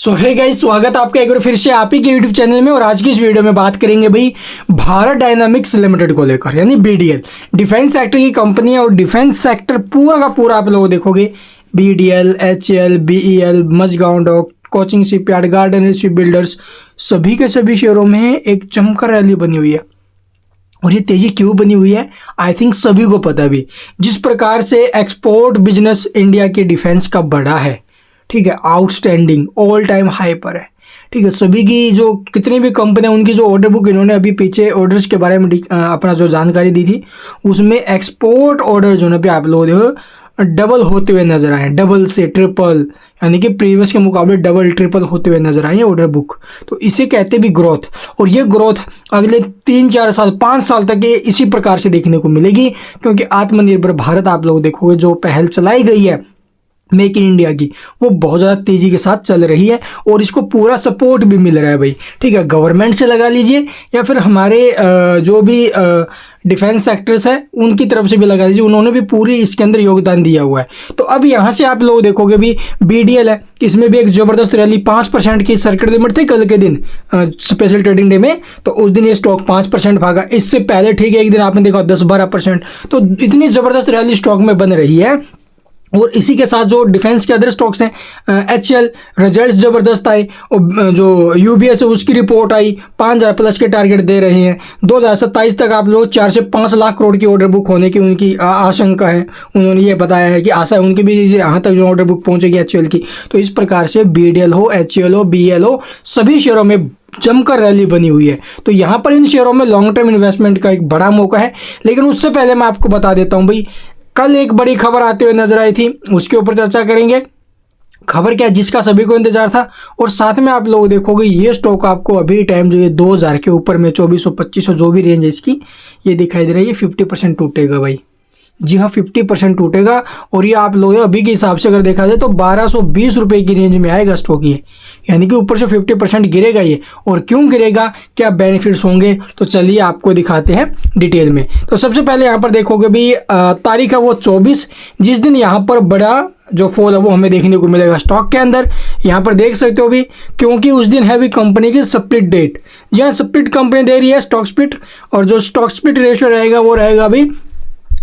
सो hey guys, स्वागत है आपका एक बार फिर से आप ही के यूट्यूब चैनल में। और आज की इस वीडियो में बात करेंगे भाई भारत डायनामिक्स लिमिटेड को लेकर, यानी बीडीएल। डिफेंस सेक्टर की कंपनी है और डिफेंस सेक्टर पूरा का पूरा आप लोग देखोगे BDL, HAL, BEL, Mazagon dock, Cochin shipyard, garden ship builders, सभी के सभी शेयरों में एक जमकर रैली बनी हुई है। और ये तेजी क्यों बनी हुई है आई थिंक सभी को पता भी। जिस प्रकार से एक्सपोर्ट बिजनेस इंडिया के डिफेंस का बढ़ा है, ठीक है, आउटस्टैंडिंग ऑल टाइम हाई पर है। ठीक है, सभी की जो कितनी भी कंपनी है उनकी जो ऑर्डर बुक इन्होंने अभी पीछे ऑर्डर्स के बारे में अपना जो जानकारी दी थी, उसमें एक्सपोर्ट ऑर्डर जो ना भी आप लोग देखो डबल होते हुए नजर आए, डबल से ट्रिपल, यानी कि प्रीवियस के मुकाबले डबल ट्रिपल होते हुए नजर आए ऑर्डर बुक। तो इसे कहते भी ग्रोथ। और ये ग्रोथ अगले 3-4 साल 5 साल तक ये इसी प्रकार से देखने को मिलेगी, क्योंकि आत्मनिर्भर भारत आप लोग देखोगे जो पहल चलाई गई है मेक इन इंडिया की, वो बहुत ज़्यादा तेज़ी के साथ चल रही है और इसको पूरा सपोर्ट भी मिल रहा है भाई। ठीक है, गवर्नमेंट से लगा लीजिए या फिर हमारे जो भी डिफेंस सेक्टर्स है उनकी तरफ से भी लगा लीजिए, उन्होंने भी पूरी इसके अंदर योगदान दिया हुआ है। तो अब यहाँ से आप लोग देखोगे भी बीडीएल है, इसमें भी एक ज़बरदस्त रैली 5% की सर्किट लिमिट थी कल के दिन स्पेशल ट्रेडिंग डे में, तो उस दिन ये स्टॉक 5% भागा। इससे पहले ठीक है एक दिन आपने देखा 10-12%। तो इतनी ज़बरदस्त रैली स्टॉक में बन रही है। और इसी के साथ जो डिफेंस के अदर स्टॉक्स हैं, एचएएल रिजल्ट्स ज़बरदस्त आए, और जो यूबीएस है उसकी रिपोर्ट आई, 5000 प्लस के टारगेट दे रहे हैं। 2027 तक आप लोग 4 से 5 लाख करोड़ की ऑर्डर बुक होने की उनकी आशंका है। उन्होंने ये बताया है कि आशा है उनकी भी यहाँ तक जो ऑर्डर बुक पहुँचेगी एचएएल की। तो इस प्रकार से बीडीएल हो, एचएएल हो, बीईएल हो, सभी शेयरों में जमकर रैली बनी हुई है। तो यहाँ पर इन शेयरों में लॉन्ग टर्म इन्वेस्टमेंट का एक बड़ा मौका है। लेकिन उससे पहले मैं आपको बता देता हूँ भाई, कल एक बड़ी खबर आते हुए नजर आई थी, उसके ऊपर चर्चा करेंगे। खबर क्या जिसका सभी को इंतजार था। और साथ में आप लोग देखोगे ये स्टॉक आपको अभी टाइम जो ये 2000 के ऊपर में 2400-2500 जो भी रेंज है इसकी, ये दिखाई दे रही है 50% टूटेगा भाई। जी हाँ, 50% टूटेगा। और ये आप लोग अभी के हिसाब से अगर देखा जाए तो 1220 रुपये की रेंज में आएगा स्टॉक ये, यानी कि ऊपर से 50% गिरेगा ये। और क्यों गिरेगा, क्या बेनिफिट्स होंगे, तो चलिए आपको दिखाते हैं डिटेल में। तो सबसे पहले यहाँ पर देखोगे भी तारीख है वो 24, जिस दिन यहाँ पर बड़ा जो फॉल है वो हमें देखने को मिलेगा स्टॉक के अंदर। यहाँ पर देख सकते हो भी, क्योंकि उस दिन है भी कंपनी की स्प्लिट डेट। जहाँ स्प्लिट कंपनी दे रही है स्टॉक स्प्लिट, और जो स्टॉक स्प्लिट रेशियो रहेगा वो रहेगा अभी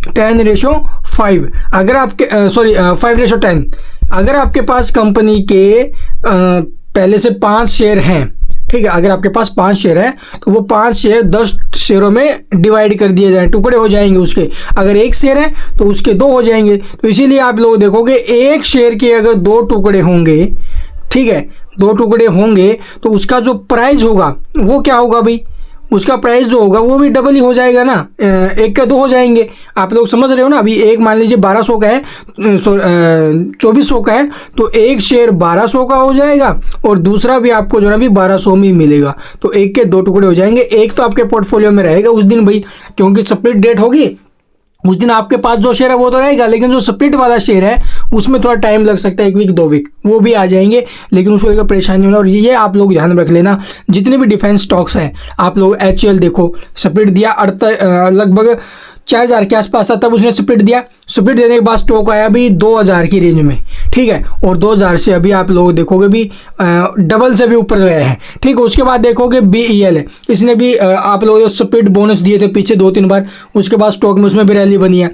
10:5। अगर आपके 5:10। अगर आपके पास कंपनी के पहले से 5 शेयर हैं, ठीक है, अगर आपके पास 5 शेयर हैं तो वो 5 शेयर 10 शेयरों में डिवाइड कर दिए जाएं, टुकड़े हो जाएंगे उसके। अगर 1 शेयर है तो उसके 2 हो जाएंगे। तो इसीलिए आप लोग देखोगे 1 शेयर के अगर 2 टुकड़े होंगे, ठीक है, 2 टुकड़े होंगे तो उसका जो प्राइस होगा वो क्या होगा भाई, उसका प्राइस जो होगा वो भी डबल ही हो जाएगा ना, 1 के 2 हो जाएंगे। आप लोग समझ रहे हो ना। अभी एक मान लीजिए 1200 का है, 2400 का है, तो 1 शेयर 1200 का हो जाएगा और दूसरा भी आपको जो है भी 1200 में ही मिलेगा। तो 1 के 2 टुकड़े हो जाएंगे। एक तो आपके पोर्टफोलियो में रहेगा उस दिन भाई, क्योंकि स्प्लिट डेट होगी उस दिन आपके पास जो शेयर है वो तो रहेगा, लेकिन जो स्प्लिट वाला शेयर है उसमें थोड़ा टाइम लग सकता है, 1 वीक 2 वीक, वो भी आ जाएंगे, लेकिन उसको लेकर परेशानी होना। और ये आप लोग ध्यान रख लेना, जितने भी डिफेंस स्टॉक्स हैं आप लोग, एचएएल देखो स्प्लिट दिया लगभग 4000 के आसपास था, तब उसने स्प्लिट दिया। स्प्लिट देने के बाद स्टॉक आया भी 2000 की रेंज में, ठीक है, और 2000 से अभी आप लोग देखोगे भी डबल से भी ऊपर गया है, ठीक है। उसके बाद देखोगे बीईएल है, इसने भी आप लोग स्प्लिट बोनस दिए थे पीछे 2-3 बार, उसके बाद स्टॉक में उसमें भी रैली बनी है,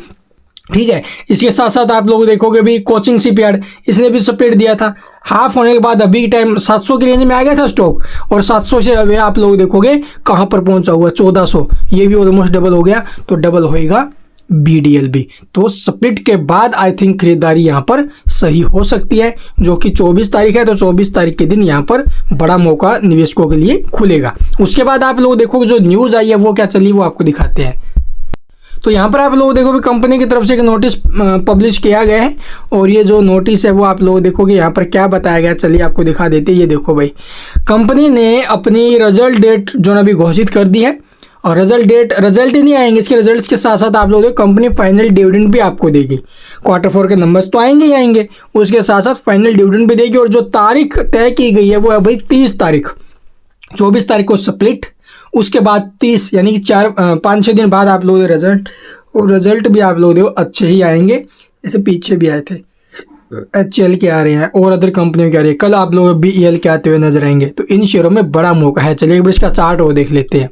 ठीक है। इसके साथ साथ आप लोग देखोगे भी कोचिंग शिपयार्ड, इसने भी स्प्लिट दिया था, हाफ होने के बाद अभी टाइम 700 की रेंज में आ गया था स्टॉक, और 700 से अभी आप लोग देखोगे कहाँ पर पहुंचा हुआ 1400, ये भी ऑलमोस्ट डबल हो गया। तो डबल होएगा बीडीएल भी। तो स्प्लिट के बाद आई थिंक खरीदारी यहाँ पर सही हो सकती है, जो कि 24 तारीख है। तो 24 तारीख के दिन यहाँ पर बड़ा मौका निवेशकों के लिए खुलेगा। उसके बाद आप लोग देखोगे जो न्यूज़ आई है वो क्या चली, वो आपको दिखाते हैं। तो यहाँ पर आप लोग देखोगे कंपनी की तरफ से एक नोटिस पब्लिश किया गया है, और ये जो नोटिस है वो आप लोग देखोगे यहाँ पर क्या बताया गया, चलिए आपको दिखा देते हैं। ये देखो भाई, कंपनी ने अपनी रिजल्ट डेट जो अभी घोषित कर दी है, और रिजल्ट ही नहीं आएंगे, इसके रिजल्ट्स के साथ साथ आप लोग कंपनी फाइनल डिविडेंड भी आपको देगी। Q4 के नंबर्स तो आएंगे ही आएंगे, उसके साथ साथ फाइनल डिविडेंड भी देगी। और जो तारीख तय की गई है वो है भाई 30 तारीख। 24 तारीख को स्प्लिट, उसके बाद 30, यानी कि 5-6 दिन बाद आप लोग रिजल्ट, और रिजल्ट भी आप लोग देखो अच्छे ही आएंगे, जैसे पीछे भी आए थे। HCL के आ रहे हैं और अदर कंपनियों के आ रहे हैं, कल आप लोग BEL के आते हुए नजर आएंगे। तो इन शेयरों में बड़ा मौका है। चलिए एक बार इसका चार्ट और देख लेते हैं।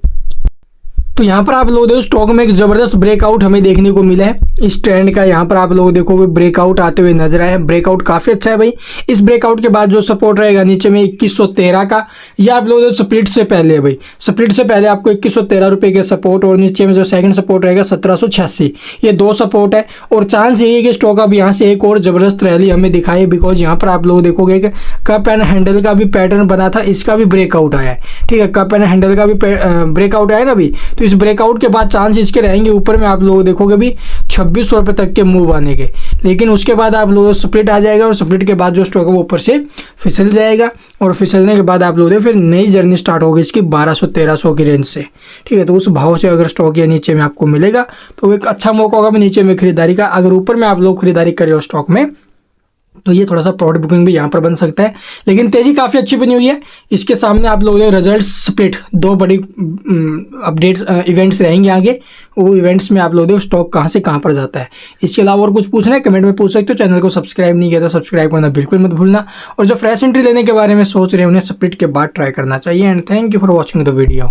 तो यहाँ पर आप लोग देखो स्टॉक में एक जबरदस्त ब्रेकआउट हमें देखने को मिला है इस ट्रेंड का। यहाँ पर आप लोग देखोगे ब्रेकआउट आते हुए नजर आए। ब्रेकआउट काफी अच्छा है भाई। इस ब्रेकआउट के बाद जो सपोर्ट रहेगा नीचे में 2113 का, यह आप लोग स्प्लिट से पहले है भाई। स्प्लिट से पहले आपको 2113 रुपए के सपोर्ट और नीचे में जो सेकंड सपोर्ट रहेगा 1786, ये 2 सपोर्ट है। और चांस यही है कि स्टॉक अब यहाँ से एक और जबरदस्त रैली हमें दिखाई, बिकॉज यहाँ पर आप लोग देखोगे कि कप एंड हैंडल का भी पैटर्न बना था, इसका भी ब्रेकआउट आया है। ठीक है, कप एंड हैंडल का भी ब्रेकआउट आया ना अभी। तो इस ब्रेकआउट के बाद चांस इसके रहेंगे ऊपर में आप लोग देखोगे भी 2600 रुपए तक के मूव आने के। लेकिन उसके बाद आप लोग स्प्लिट आ जाएगा और स्प्लिट के बाद जो स्टॉक है वो ऊपर से फिसल जाएगा और फिसलने के बाद आप लोग फिर नई जर्नी स्टार्ट होगी इसकी 1200-1300 की रेंज से। ठीक है, तो उस भाव से अगर स्टॉक या नीचे में आपको मिलेगा तो एक अच्छा मौका होगा नीचे में खरीदारी का। अगर ऊपर में आप लोग खरीदारी करें स्टॉक में तो ये थोड़ा सा प्रॉफिट बुकिंग भी यहाँ पर बन सकता है। लेकिन तेजी काफ़ी अच्छी बनी हुई है। इसके सामने आप लोगों ने रिजल्ट स्प्लिट 2 बड़ी अपडेट्स इवेंट्स रहेंगे आगे। वो इवेंट्स में आप लोग स्टॉक कहाँ से कहाँ पर जाता है। इसके अलावा और कुछ पूछना है कमेंट में पूछ सकते हो। चैनल को सब्सक्राइब नहीं किया तो सब्सक्राइब करना बिल्कुल मत भूलना। और जो फ्रेश एंट्री लेने के बारे में सोच रहे हैं उन्हें स्प्लिट के बाद ट्राई करना चाहिए। And thank you for watching the video.